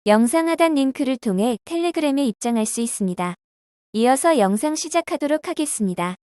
영상 하단 링크를 통해 텔레그램에 입장할 수 있습니다. 이어서 영상 시작하도록 하겠습니다.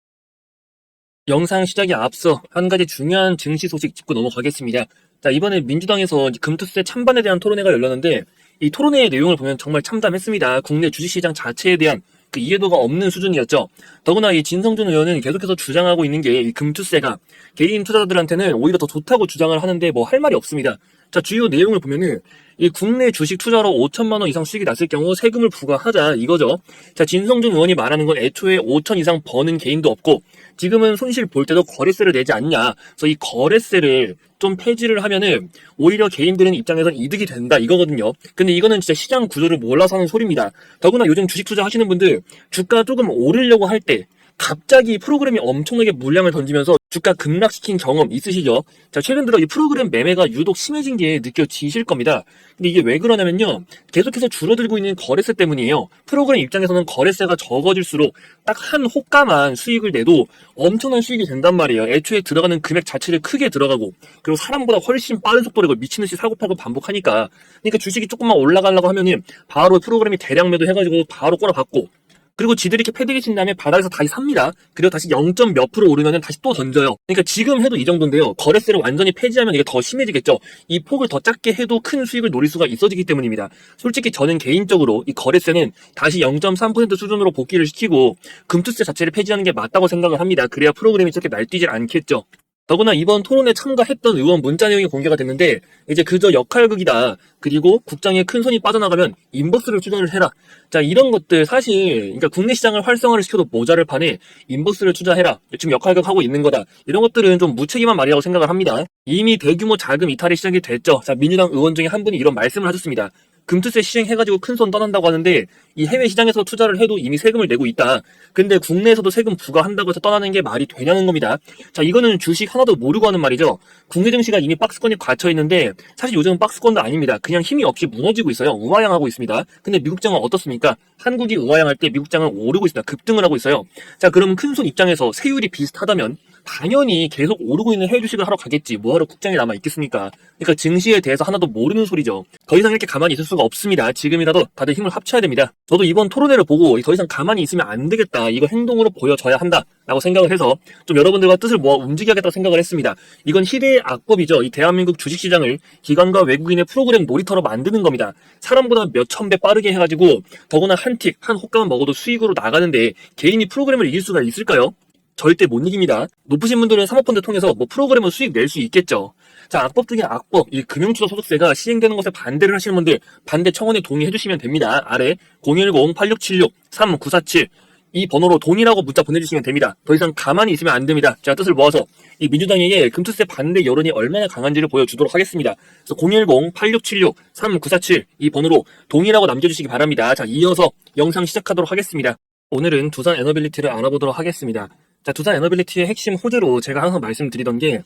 영상 시작에 앞서 한 가지 중요한 증시 소식 짚고 넘어가겠습니다. 자, 이번에 민주당에서 금투세 찬반에 대한 토론회가 열렸는데 이 토론회의 내용을 보면 정말 참담했습니다. 국내 주식시장 자체에 대한 그 이해도가 없는 수준이었죠. 더구나 이 진성준 의원은 계속해서 주장하고 있는 게 이 금투세가 개인 투자자들한테는 오히려 더 좋다고 주장을 하는데 뭐 할 말이 없습니다. 자, 주요 내용을 보면은 이 국내 주식 투자로 5천만 원 이상 수익이 났을 경우 세금을 부과하자 이거죠. 자, 진성준 의원이 말하는 건 애초에 5천 이상 버는 개인도 없고 지금은 손실 볼 때도 거래세를 내지 않냐. 그래서 이 거래세를 좀 폐지를 하면은 오히려 개인들은 입장에선 이득이 된다 이거거든요. 근데 이거는 진짜 시장 구조를 몰라서 하는 소리입니다. 더구나 요즘 주식 투자 하시는 분들 주가 조금 오르려고 할 때 갑자기 프로그램이 엄청나게 물량을 던지면서 주가 급락시킨 경험 있으시죠? 자, 최근 들어 이 프로그램 매매가 유독 심해진 게 느껴지실 겁니다. 근데 이게 왜 그러냐면요. 계속해서 줄어들고 있는 거래세 때문이에요. 프로그램 입장에서는 거래세가 적어질수록 딱 한 호가만 수익을 내도 엄청난 수익이 된단 말이에요. 애초에 들어가는 금액 자체를 크게 들어가고 그리고 사람보다 훨씬 빠른 속도로 이걸 미친듯이 사고팔고 반복하니까 그러니까 주식이 조금만 올라가려고 하면은 바로 프로그램이 대량 매도 해가지고 바로 꼬라박고 그리고 지들이 이렇게 패딩이 친 다음에 바닥에서 다시 삽니다. 그리고 다시 0점 몇 프로 오르면은 다시 또 던져요. 그러니까 지금 해도 이 정도인데요. 거래세를 완전히 폐지하면 이게 더 심해지겠죠. 이 폭을 더 작게 해도 큰 수익을 노릴 수가 있어지기 때문입니다. 솔직히 저는 개인적으로 이 거래세는 다시 0.3% 수준으로 복귀를 시키고 금투세 자체를 폐지하는 게 맞다고 생각을 합니다. 그래야 프로그램이 저렇게 날뛰질 않겠죠. 더구나 이번 토론에 참가했던 의원 문자 내용이 공개가 됐는데 이제 그저 역할극이다. 그리고 국장에 큰 손이 빠져나가면 인버스를 투자를 해라. 자, 이런 것들 사실 그러니까 국내 시장을 활성화를 시켜도 모자를 판에 인버스를 투자해라. 지금 역할극하고 있는 거다. 이런 것들은 좀 무책임한 말이라고 생각을 합니다. 이미 대규모 자금 이탈이 시작이 됐죠. 자, 민주당 의원 중에 한 분이 이런 말씀을 하셨습니다. 금투세 시행해가지고 큰 손 떠난다고 하는데 이 해외 시장에서 투자를 해도 이미 세금을 내고 있다. 근데 국내에서도 세금 부과한다고 해서 떠나는 게 말이 되냐는 겁니다. 자, 이거는 주식 하나도 모르고 하는 말이죠. 국내 증시가 이미 박스권이 갇혀 있는데 사실 요즘은 박스권도 아닙니다. 그냥 힘이 없이 무너지고 있어요. 우하향하고 있습니다. 근데 미국장은 어떻습니까? 한국이 우하향할 때 미국장은 오르고 있습니다. 급등을 하고 있어요. 자, 그럼 큰 손 입장에서 세율이 비슷하다면 당연히 계속 오르고 있는 해외 주식을 하러 가겠지. 뭐하러 국장에 남아 있겠습니까? 그러니까 증시에 대해서 하나도 모르는 소리죠. 더 이상 이렇게 가만히 있을 수가 없습니다. 지금이라도 다들 힘을 합쳐야 됩니다. 저도 이번 토론회를 보고 더 이상 가만히 있으면 안 되겠다. 이거 행동으로 보여줘야 한다. 라고 생각을 해서 좀 여러분들과 뜻을 모아 움직여야겠다고 생각을 했습니다. 이건 희대의 악법이죠. 이 대한민국 주식시장을 기관과 외국인의 프로그램 놀이터로 만드는 겁니다. 사람보다 몇천 배 빠르게 해가지고 더구나 한 틱, 한 호가만 먹어도 수익으로 나가는데 개인이 프로그램을 이길 수가 있을까요? 절대 못 이깁니다. 높으신 분들은 사모펀드 통해서 뭐 프로그램을 수익 낼 수 있겠죠. 자, 악법 중에 악법, 이 금융투자소득세가 시행되는 것에 반대를 하시는 분들 반대 청원에 동의해 주시면 됩니다. 아래 010-8676-3947 이 번호로 돈이라고 문자 보내주시면 됩니다. 더 이상 가만히 있으면 안 됩니다. 제가 뜻을 모아서 이 민주당에게 금투세 반대 여론이 얼마나 강한지를 보여주도록 하겠습니다. 그래서 010-8676-3947 이 번호로 돈이라고 남겨주시기 바랍니다. 자, 이어서 영상 시작하도록 하겠습니다. 오늘은 두산 에너빌리티를 알아보도록 하겠습니다. 자, 두산 에너빌리티의 핵심 호재로 제가 항상 말씀드리던 게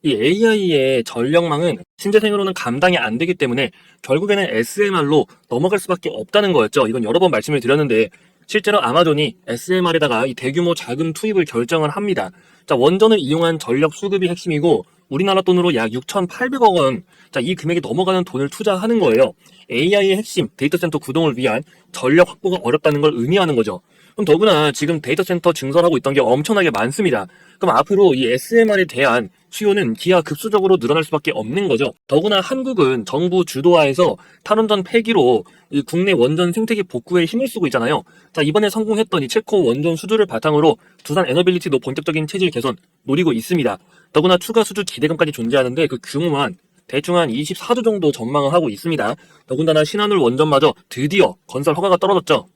이 AI의 전력망은 신재생으로는 감당이 안 되기 때문에 결국에는 SMR로 넘어갈 수밖에 없다는 거였죠. 이건 여러 번 말씀을 드렸는데 실제로 아마존이 SMR에다가 이 대규모 자금 투입을 결정을 합니다. 자, 원전을 이용한 전력 수급이 핵심이고 우리나라 돈으로 약 6,800억 원. 자, 이 금액이 넘어가는 돈을 투자하는 거예요. AI의 핵심 데이터 센터 구동을 위한 전력 확보가 어렵다는 걸 의미하는 거죠. 그럼 더구나 지금 데이터 센터 증설하고 있던 게 엄청나게 많습니다. 그럼 앞으로 이 SMR에 대한 수요는 기하급수적으로 늘어날 수밖에 없는 거죠. 더구나 한국은 정부 주도하에서 탈원전 폐기로 이 국내 원전 생태계 복구에 힘을 쓰고 있잖아요. 자, 이번에 성공했던 이 체코 원전 수주를 바탕으로 두산 에너빌리티도 본격적인 체질 개선 노리고 있습니다. 더구나 추가 수주 기대금까지 존재하는데 그 규모만 대충 한 24조 정도 전망을 하고 있습니다. 더군다나 신한울 원전마저 드디어 건설 허가가 떨어졌죠.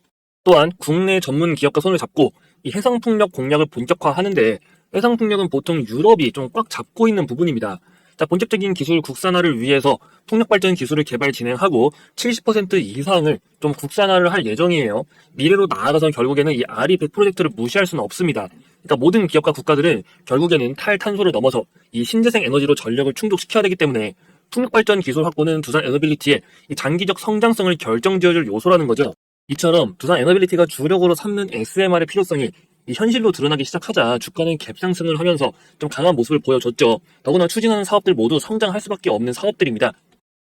또한 국내 전문 기업과 손을 잡고 이 해상풍력 공략을 본격화하는데 해상풍력은 보통 유럽이 좀 꽉 잡고 있는 부분입니다. 자, 본격적인 기술 국산화를 위해서 풍력 발전 기술을 개발 진행하고 70% 이상을 좀 국산화를 할 예정이에요. 미래로 나아가서 결국에는 이 RE100 프로젝트를 무시할 수는 없습니다. 그러니까 모든 기업과 국가들은 결국에는 탈탄소를 넘어서 이 신재생 에너지로 전력을 충족시켜야 되기 때문에 풍력 발전 기술 확보는 두산 에너빌리티의 이 장기적 성장성을 결정지어줄 요소라는 거죠. 이처럼 두산 에너빌리티가 주력으로 삼는 SMR의 필요성이 이 현실로 드러나기 시작하자 주가는 갭상승을 하면서 좀 강한 모습을 보여줬죠. 더구나 추진하는 사업들 모두 성장할 수밖에 없는 사업들입니다.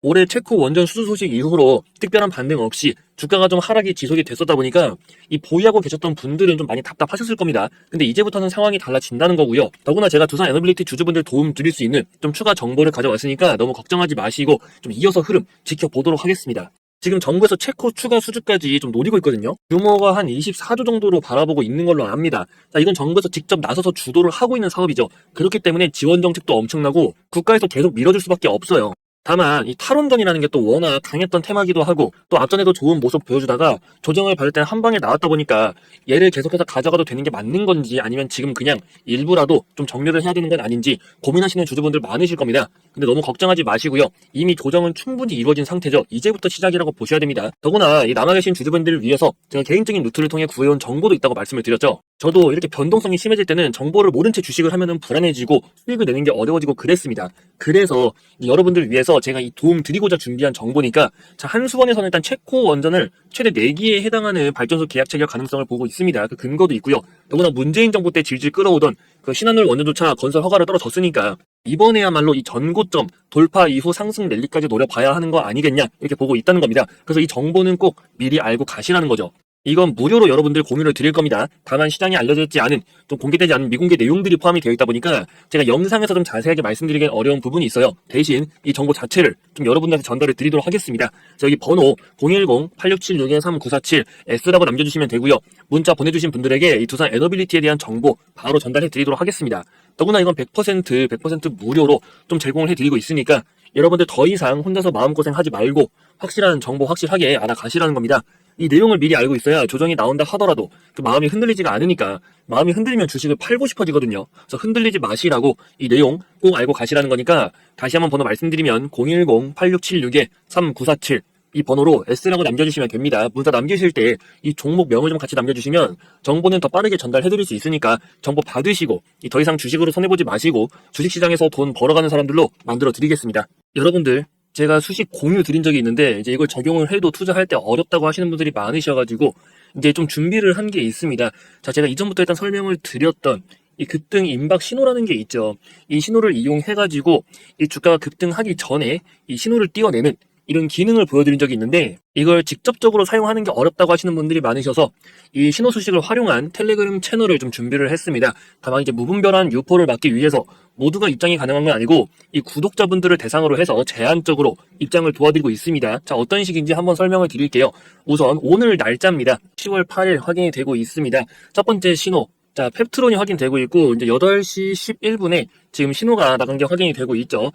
올해 체코 원전 수주 소식 이후로 특별한 반등 없이 주가가 좀 하락이 지속이 됐었다 보니까 이 보유하고 계셨던 분들은 좀 많이 답답하셨을 겁니다. 근데 이제부터는 상황이 달라진다는 거고요. 더구나 제가 두산 에너빌리티 주주분들 도움 드릴 수 있는 좀 추가 정보를 가져왔으니까 너무 걱정하지 마시고 좀 이어서 흐름 지켜보도록 하겠습니다. 지금 정부에서 체코 추가 수주까지 좀 노리고 있거든요. 규모가 한 24조 정도로 바라보고 있는 걸로 압니다. 자, 이건 정부에서 직접 나서서 주도를 하고 있는 사업이죠. 그렇기 때문에 지원 정책도 엄청나고 국가에서 계속 밀어줄 수밖에 없어요. 다만 이 탈원전이라는 게 또 워낙 강했던 테마기도 하고 또 앞전에도 좋은 모습 보여주다가 조정을 받을 때는 한 방에 나왔다 보니까 얘를 계속해서 가져가도 되는 게 맞는 건지 아니면 지금 그냥 일부라도 좀 정리를 해야 되는 건 아닌지 고민하시는 주주분들 많으실 겁니다. 근데 너무 걱정하지 마시고요. 이미 조정은 충분히 이루어진 상태죠. 이제부터 시작이라고 보셔야 됩니다. 더구나 이 남아 계신 주주분들을 위해서 제가 개인적인 루트를 통해 구해온 정보도 있다고 말씀을 드렸죠. 저도 이렇게 변동성이 심해질 때는 정보를 모른 채 주식을 하면은 불안해지고 수익을 내는 게 어려워지고 그랬습니다. 그래서 여러분들을 위해서 제가 이 도움 드리고자 준비한 정보니까 자, 한수원에서는 일단 체코 원전을 최대 4기에 해당하는 발전소 계약 체결 가능성을 보고 있습니다. 그 근거도 있고요. 더구나 문재인 정부 때 질질 끌어오던 그 신한울 원전조차 건설 허가를 떨어졌으니까 이번에야말로 이 전고점 돌파 이후 상승 랠리까지 노려봐야 하는 거 아니겠냐 이렇게 보고 있다는 겁니다. 그래서 이 정보는 꼭 미리 알고 가시라는 거죠. 이건 무료로 여러분들 공유를 드릴 겁니다. 다만 시장에 알려져 있지 않은 좀 공개되지 않은 미공개 내용들이 포함이 되어 있다 보니까 제가 영상에서 좀 자세하게 말씀드리기엔 어려운 부분이 있어요. 대신 이 정보 자체를 좀 여러분들한테 전달을 드리도록 하겠습니다. 여기 번호 010-8676-3947 S라고 남겨주시면 되고요. 문자 보내주신 분들에게 이 두산 에너빌리티에 대한 정보 바로 전달해 드리도록 하겠습니다. 더구나 이건 100% 무료로 좀 제공을 해드리고 있으니까 여러분들 더 이상 혼자서 마음고생하지 말고 확실한 정보 확실하게 알아가시라는 겁니다. 이 내용을 미리 알고 있어야 조정이 나온다 하더라도 그 마음이 흔들리지가 않으니까 마음이 흔들리면 주식을 팔고 싶어지거든요. 그래서 흔들리지 마시라고 이 내용 꼭 알고 가시라는 거니까 다시 한번 번호 말씀드리면 010-8676-3947 이 번호로 S라고 남겨주시면 됩니다. 문자 남기실 때 이 종목명을 좀 같이 남겨주시면 정보는 더 빠르게 전달해드릴 수 있으니까 정보 받으시고 더 이상 주식으로 손해보지 마시고 주식시장에서 돈 벌어가는 사람들로 만들어 드리겠습니다. 여러분들 제가 수식 공유 드린 적이 있는데 이제 이걸 적용을 해도 투자할 때 어렵다고 하시는 분들이 많으셔가지고 이제 좀 준비를 한 게 있습니다. 자, 제가 이전부터 일단 설명을 드렸던 이 급등 임박 신호라는 게 있죠. 이 신호를 이용해가지고 이 주가가 급등하기 전에 이 신호를 띄워내는 이런 기능을 보여드린 적이 있는데 이걸 직접적으로 사용하는 게 어렵다고 하시는 분들이 많으셔서 이 신호 수식을 활용한 텔레그램 채널을 좀 준비를 했습니다. 다만 이제 무분별한 유포를 막기 위해서 모두가 입장이 가능한 건 아니고 이 구독자분들을 대상으로 해서 제한적으로 입장을 도와드리고 있습니다. 자, 어떤 식인지 한번 설명을 드릴게요. 우선 오늘 날짜입니다. 10월 8일 확인이 되고 있습니다. 첫 번째 신호. 자, 펩트론이 확인되고 있고 이제 8시 11분에 지금 신호가 나간 게 확인이 되고 있죠.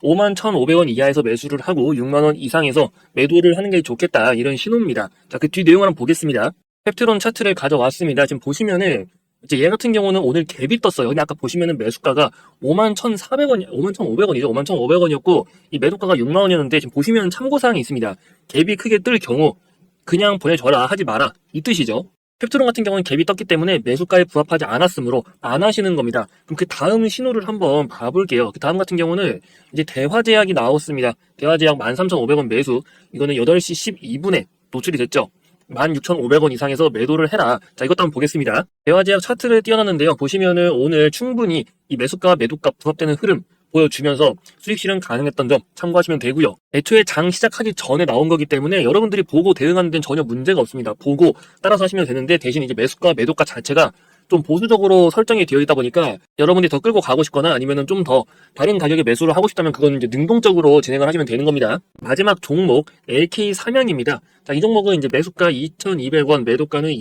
51,500원 이하에서 매수를 하고 6만원 이상에서 매도를 하는 게 좋겠다 이런 신호입니다. 자, 그 뒤 내용을 한번 보겠습니다. 펩트론 차트를 가져왔습니다. 지금 보시면은 이제 얘 같은 경우는 오늘 갭이 떴어요. 근데 아까 보시면은 매수가가 51,400원, 51,500원이죠. 51,500원이었고 이 매도가가 6만원이었는데 지금 보시면 참고사항이 있습니다. 갭이 크게 뜰 경우 그냥 보내줘라 하지 마라 이 뜻이죠. 펩트론 같은 경우는 갭이 떴기 때문에 매수가에 부합하지 않았으므로 안 하시는 겁니다. 그럼 그 다음 신호를 한번 봐볼게요. 그 다음 같은 경우는 이제 대화제약이 나왔습니다. 대화제약 13,500원 매수. 이거는 8시 12분에 노출이 됐죠. 16,500원 이상에서 매도를 해라. 자, 이것도 한번 보겠습니다. 대화제약 차트를 띄워놨는데요. 보시면은 오늘 충분히 이 매수가와 매도가 부합되는 흐름 보여주면서 수익 실현 가능했던 점 참고하시면 되고요. 애초에 장 시작하기 전에 나온 거기 때문에 여러분들이 보고 대응하는 데는 전혀 문제가 없습니다. 보고 따라서 하시면 되는데 대신 이제 매수가 매도가 자체가 좀 보수적으로 설정이 되어 있다 보니까 여러분들이 더 끌고 가고 싶거나 아니면은 좀 더 다른 가격에 매수를 하고 싶다면 그건 이제 능동적으로 진행을 하시면 되는 겁니다. 마지막 종목 LK 삼양입니다. 자, 이 종목은 이제 매수가 2,200원, 매도가는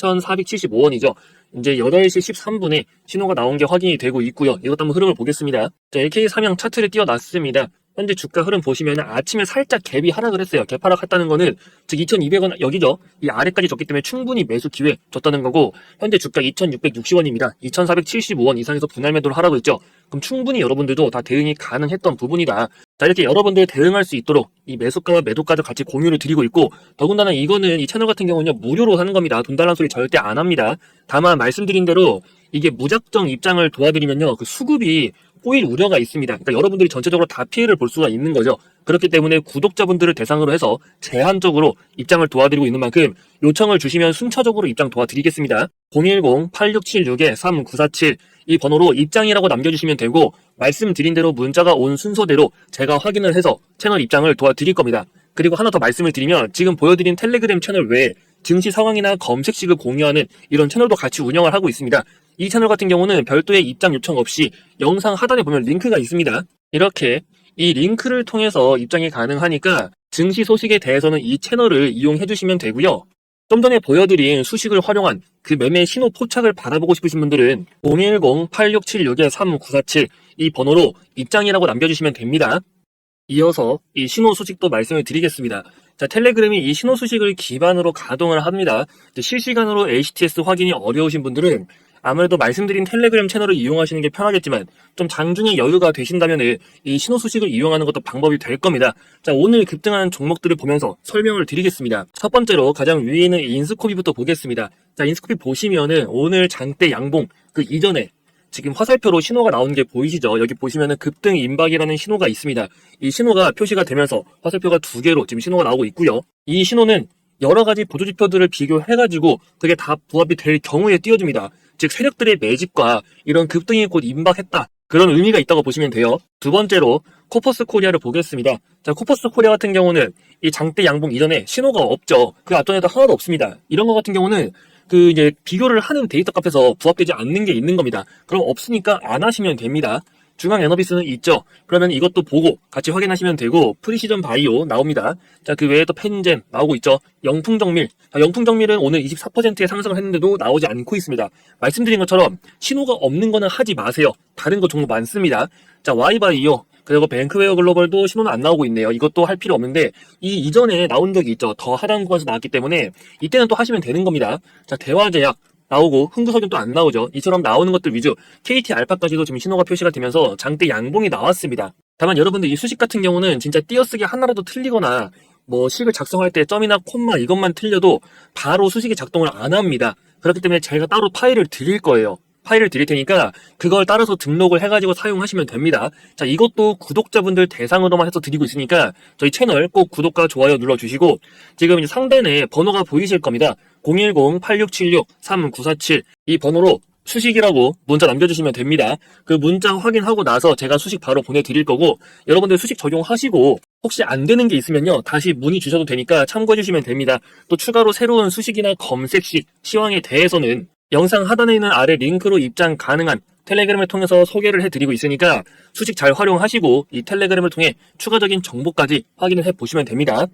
2,475원이죠. 이제 8시 13분에 신호가 나온 게 확인이 되고 있고요. 이것도 한번 흐름을 보겠습니다. 자, LK 삼양 차트를 띄워놨습니다. 현재 주가 흐름 보시면 아침에 살짝 갭이 하락을 했어요. 갭 하락했다는 거는 즉 2,200원 여기죠. 이 아래까지 줬기 때문에 충분히 매수 기회 줬다는 거고 현재 주가 2,660원입니다. 2,475원 이상에서 분할 매도를 하라고 했죠. 그럼 충분히 여러분들도 다 대응이 가능했던 부분이다. 자, 이렇게 여러분들 대응할 수 있도록 이 매수가와 매도가도 같이 공유를 드리고 있고 더군다나 이거는 이 채널 같은 경우는요 무료로 하는 겁니다. 돈 달라는 소리 절대 안 합니다. 다만 말씀드린 대로 이게 무작정 입장을 도와드리면요, 그 수급이 꼬일 우려가 있습니다. 그러니까 여러분들이 전체적으로 다 피해를 볼 수가 있는 거죠. 그렇기 때문에 구독자분들을 대상으로 해서 제한적으로 입장을 도와드리고 있는 만큼 요청을 주시면 순차적으로 입장 도와드리겠습니다. 010-8676-3947 이 번호로 입장이라고 남겨주시면 되고, 말씀드린 대로 문자가 온 순서대로 제가 확인을 해서 채널 입장을 도와드릴 겁니다. 그리고 하나 더 말씀을 드리면, 지금 보여드린 텔레그램 채널 외에 증시 상황이나 검색식을 공유하는 이런 채널도 같이 운영을 하고 있습니다. 이 채널 같은 경우는 별도의 입장 요청 없이 영상 하단에 보면 링크가 있습니다. 이렇게 이 링크를 통해서 입장이 가능하니까 증시 소식에 대해서는 이 채널을 이용해 주시면 되고요. 좀 전에 보여드린 수식을 활용한 그 매매 신호 포착을 받아보고 싶으신 분들은 010-8676-3947 이 번호로 입장이라고 남겨주시면 됩니다. 이어서 이 신호 수식도 말씀을 드리겠습니다. 자, 텔레그램이 이 신호 수식을 기반으로 가동을 합니다. 실시간으로 HTS 확인이 어려우신 분들은 아무래도 말씀드린 텔레그램 채널을 이용하시는 게 편하겠지만, 좀 장중에 여유가 되신다면 이 신호 수식을 이용하는 것도 방법이 될 겁니다. 자, 오늘 급등한 종목들을 보면서 설명을 드리겠습니다. 첫 번째로 가장 위에 있는 인스코피부터 보겠습니다. 자, 인스코피 보시면은 오늘 장대 양봉 그 이전에 지금 화살표로 신호가 나오는 게 보이시죠? 여기 보시면은 급등 임박이라는 신호가 있습니다. 이 신호가 표시가 되면서 화살표가 두 개로 지금 신호가 나오고 있고요. 이 신호는 여러 가지 보조지표들을 비교해가지고 그게 다 부합이 될 경우에 띄워줍니다. 즉 세력들의 매집과 이런 급등이 곧 임박했다, 그런 의미가 있다고 보시면 돼요. 두 번째로 코퍼스 코리아를 보겠습니다. 자, 코퍼스 코리아 같은 경우는 이 장대 양봉 이전에 신호가 없죠. 그 앞전에도 하나도 없습니다. 이런 것 같은 경우는 그 이제 비교를 하는 데이터 값에서 부합되지 않는 게 있는 겁니다. 그럼 없으니까 안 하시면 됩니다. 중앙 에너비스는 있죠. 그러면 이것도 보고 같이 확인하시면 되고, 프리시전 바이오 나옵니다. 자, 그 외에도 펜젠 나오고 있죠. 영풍정밀. 영풍정밀은 오늘 24%의 상승을 했는데도 나오지 않고 있습니다. 말씀드린 것처럼 신호가 없는 거는 하지 마세요. 다른 거 종목 많습니다. 자, 와이바이오. 그리고 뱅크웨어 글로벌도 신호는 안 나오고 있네요. 이것도 할 필요 없는데, 이 이전에 나온 적이 있죠. 더 하단 구간에서 나왔기 때문에 이때는 또 하시면 되는 겁니다. 자, 대화제약 나오고 흥구석유는 또 안 나오죠. 이처럼 나오는 것들 위주, KT 알파까지도 지금 신호가 표시가 되면서 장대 양봉이 나왔습니다. 다만 여러분들 이 수식 같은 경우는 진짜 띄어쓰기 하나라도 틀리거나 뭐 식을 작성할 때 점이나 콤마 이것만 틀려도 바로 수식이 작동을 안 합니다. 그렇기 때문에 제가 따로 파일을 드릴 거예요. 파일을 드릴 테니까 그걸 따라서 등록을 해가지고 사용하시면 됩니다. 자, 이것도 구독자분들 대상으로만 해서 드리고 있으니까 저희 채널 꼭 구독과 좋아요 눌러주시고, 지금 이제 상단에 번호가 보이실 겁니다. 010-8676-3947 이 번호로 수식이라고 문자 남겨주시면 됩니다. 그 문자 확인하고 나서 제가 수식 바로 보내드릴 거고, 여러분들 수식 적용하시고 혹시 안 되는 게 있으면요, 다시 문의 주셔도 되니까 참고해 주시면 됩니다. 또 추가로 새로운 수식이나 검색식, 시황에 대해서는 영상 하단에 있는 아래 링크로 입장 가능한 텔레그램을 통해서 소개를 해드리고 있으니까 수식 잘 활용하시고 이 텔레그램을 통해 추가적인 정보까지 확인을 해보시면 됩니다.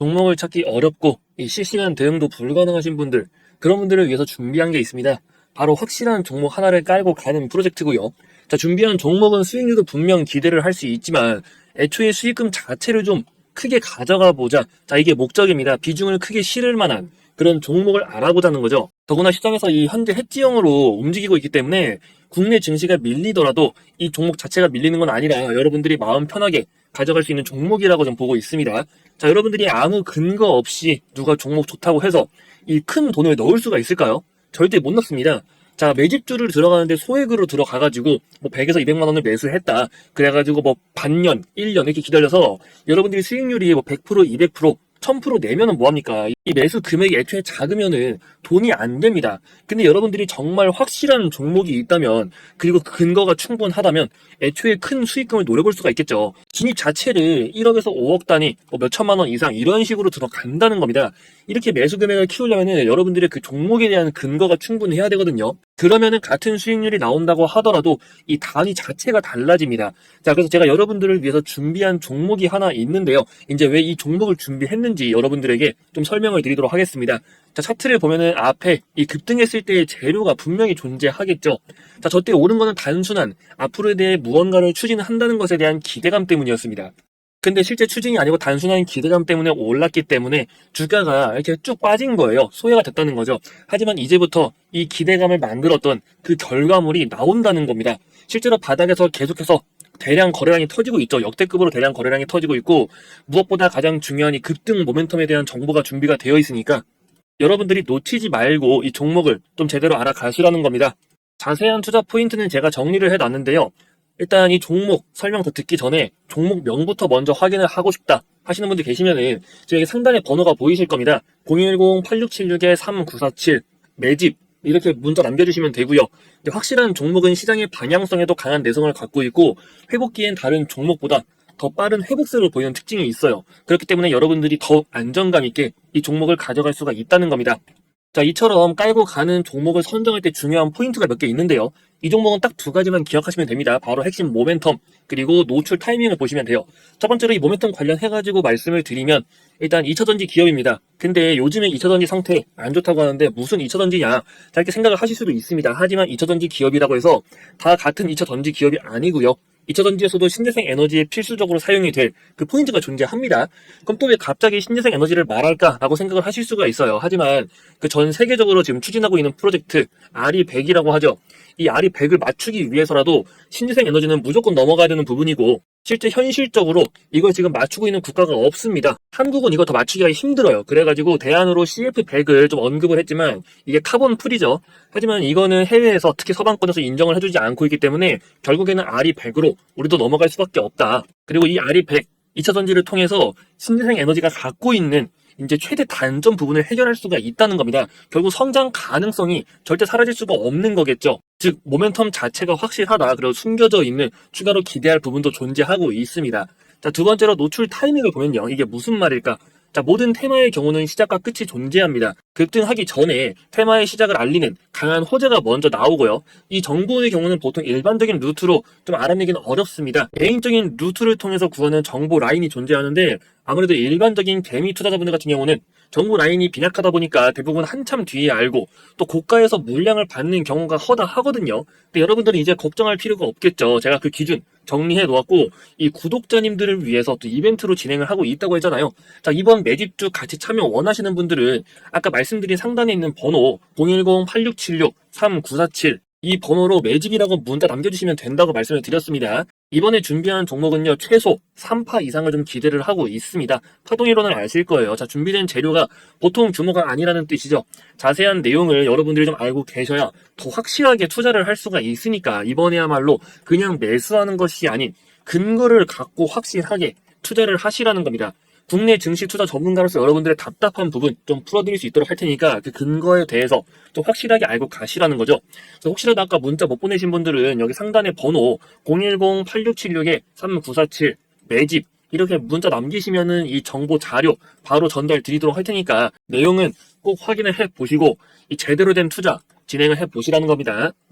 종목을 찾기 어렵고 이 실시간 대응도 불가능하신 분들, 그런 분들을 위해서 준비한 게 있습니다. 바로 확실한 종목 하나를 깔고 가는 프로젝트고요. 자, 준비한 종목은 수익률도 분명 기대를 할 수 있지만 애초에 수익금 자체를 좀 크게 가져가 보자. 자, 이게 목적입니다. 비중을 크게 실을 만한 그런 종목을 알아보자는 거죠. 더구나 시장에서 이 현재 해지형으로 움직이고 있기 때문에 국내 증시가 밀리더라도 이 종목 자체가 밀리는 건 아니라 여러분들이 마음 편하게 가져갈 수 있는 종목이라고 좀 보고 있습니다. 자, 여러분들이 아무 근거 없이 누가 종목 좋다고 해서 이 큰 돈을 넣을 수가 있을까요? 절대 못 넣습니다. 자, 매집주를 들어가는데 소액으로 들어가가지고 뭐 100에서 200만 원을 매수했다. 그래가지고 뭐 반년, 1년 이렇게 기다려서 여러분들이 수익률이 뭐 100%, 200%, 1000% 내면은 뭐합니까? 이 매수 금액이 애초에 작으면은 돈이 안 됩니다. 근데 여러분들이 정말 확실한 종목이 있다면, 그리고 근거가 충분하다면 애초에 큰 수익금을 노려볼 수가 있겠죠. 진입 자체를 1억에서 5억 단위, 뭐 몇천만 원 이상 이런 식으로 들어간다는 겁니다. 이렇게 매수 금액을 키우려면은 여러분들의 그 종목에 대한 근거가 충분해야 되거든요. 그러면은 같은 수익률이 나온다고 하더라도 이 단위 자체가 달라집니다. 자, 그래서 제가 여러분들을 위해서 준비한 종목이 하나 있는데요. 이제 왜 이 종목을 준비했는지 여러분들에게 좀 설명을 드리도록 하겠습니다. 자, 차트를 보면은 앞에 이 급등했을 때의 재료가 분명히 존재하겠죠. 자, 저때 오른 거는 단순한 앞으로에 대해 무언가를 추진한다는 것에 대한 기대감 때문이었습니다. 근데 실제 추진이 아니고 단순한 기대감 때문에 올랐기 때문에 주가가 이렇게 쭉 빠진 거예요. 소외가 됐다는 거죠. 하지만 이제부터 이 기대감을 만들었던 그 결과물이 나온다는 겁니다. 실제로 바닥에서 계속해서 대량 거래량이 터지고 있죠. 역대급으로 대량 거래량이 터지고 있고, 무엇보다 가장 중요한 이 급등 모멘텀에 대한 정보가 준비가 되어 있으니까 여러분들이 놓치지 말고 이 종목을 좀 제대로 알아가시라는 겁니다. 자세한 투자 포인트는 제가 정리를 해놨는데요. 일단 이 종목 설명 더 듣기 전에 종목명부터 먼저 확인을 하고 싶다 하시는 분들 계시면은 저에게 상단에 번호가 보이실 겁니다. 010-8676-3947 매집 이렇게 문자 남겨주시면 되고요. 근데 확실한 종목은 시장의 방향성에도 강한 내성을 갖고 있고 회복기엔 다른 종목보다 더 빠른 회복세를 보이는 특징이 있어요. 그렇기 때문에 여러분들이 더 안정감 있게 이 종목을 가져갈 수가 있다는 겁니다. 자, 이처럼 깔고 가는 종목을 선정할 때 중요한 포인트가 몇 개 있는데요. 이 종목은 딱 두 가지만 기억하시면 됩니다. 바로 핵심 모멘텀, 그리고 노출 타이밍을 보시면 돼요. 첫 번째로 이 모멘텀 관련해가지고 말씀을 드리면, 일단 2차전지 기업입니다. 근데 요즘에 2차전지 상태 안 좋다고 하는데 무슨 2차전지냐? 자, 이렇게 생각을 하실 수도 있습니다. 하지만 2차전지 기업이라고 해서 다 같은 2차전지 기업이 아니고요. 2차전지에서도 신재생 에너지에 필수적으로 사용이 될 그 포인트가 존재합니다. 그럼 또 왜 갑자기 신재생 에너지를 말할까라고 생각을 하실 수가 있어요. 하지만 그 전 세계적으로 지금 추진하고 있는 프로젝트 RE100이라고 하죠. 이 RE100을 맞추기 위해서라도 신재생 에너지는 무조건 넘어가야 되는 부분이고 실제 현실적으로 이걸 지금 맞추고 있는 국가가 없습니다. 한국은 이거 더 맞추기가 힘들어요. 그래가지고 대안으로 CF100을 좀 언급을 했지만 이게 카본 풀이죠. 하지만 이거는 해외에서 특히 서방권에서 인정을 해주지 않고 있기 때문에 결국에는 RE100으로 우리도 넘어갈 수밖에 없다. 그리고 이 RE100 2차전지를 통해서 신재생 에너지가 갖고 있는 이제 최대 단점 부분을 해결할 수가 있다는 겁니다. 결국 성장 가능성이 절대 사라질 수가 없는 거겠죠. 즉 모멘텀 자체가 확실하다. 그리고 숨겨져 있는 추가로 기대할 부분도 존재하고 있습니다. 자, 두 번째로 노출 타이밍을 보면요. 이게 무슨 말일까? 자, 모든 테마의 경우는 시작과 끝이 존재합니다. 급등하기 전에 테마의 시작을 알리는 강한 호재가 먼저 나오고요. 이 정보의 경우는 보통 일반적인 루트로 좀 알아내기는 어렵습니다. 개인적인 루트를 통해서 구하는 정보 라인이 존재하는데 아무래도 일반적인 개미 투자자분들 같은 경우는 정보 라인이 빈약하다 보니까 대부분 한참 뒤에 알고 또 고가에서 물량을 받는 경우가 허다하거든요. 근데 여러분들은 이제 걱정할 필요가 없겠죠. 제가 그 기준 정리해 놓았고 이 구독자님들을 위해서 또 이벤트로 진행을 하고 있다고 했잖아요. 자, 이번 매집주 같이 참여 원하시는 분들은 아까 말씀드린 상단에 있는 번호 010-8676-3947 이 번호로 매집이라고 문자 남겨주시면 된다고 말씀을 드렸습니다. 이번에 준비한 종목은요, 최소 3파 이상을 좀 기대를 하고 있습니다. 파동이론을 아실 거예요. 자, 준비된 재료가 보통 규모가 아니라는 뜻이죠. 자세한 내용을 여러분들이 좀 알고 계셔야 더 확실하게 투자를 할 수가 있으니까 이번에야말로 그냥 매수하는 것이 아닌 근거를 갖고 확실하게 투자를 하시라는 겁니다. 국내 증시 투자 전문가로서 여러분들의 답답한 부분 좀 풀어드릴 수 있도록 할 테니까 그 근거에 대해서 좀 확실하게 알고 가시라는 거죠. 그래서 혹시라도 아까 문자 못 보내신 분들은 여기 상단에 번호 010-8676-3947 매집 이렇게 문자 남기시면은 이 정보 자료 바로 전달 드리도록 할 테니까 내용은 꼭 확인을 해 보시고 이 제대로 된 투자 진행을 해 보시라는 겁니다.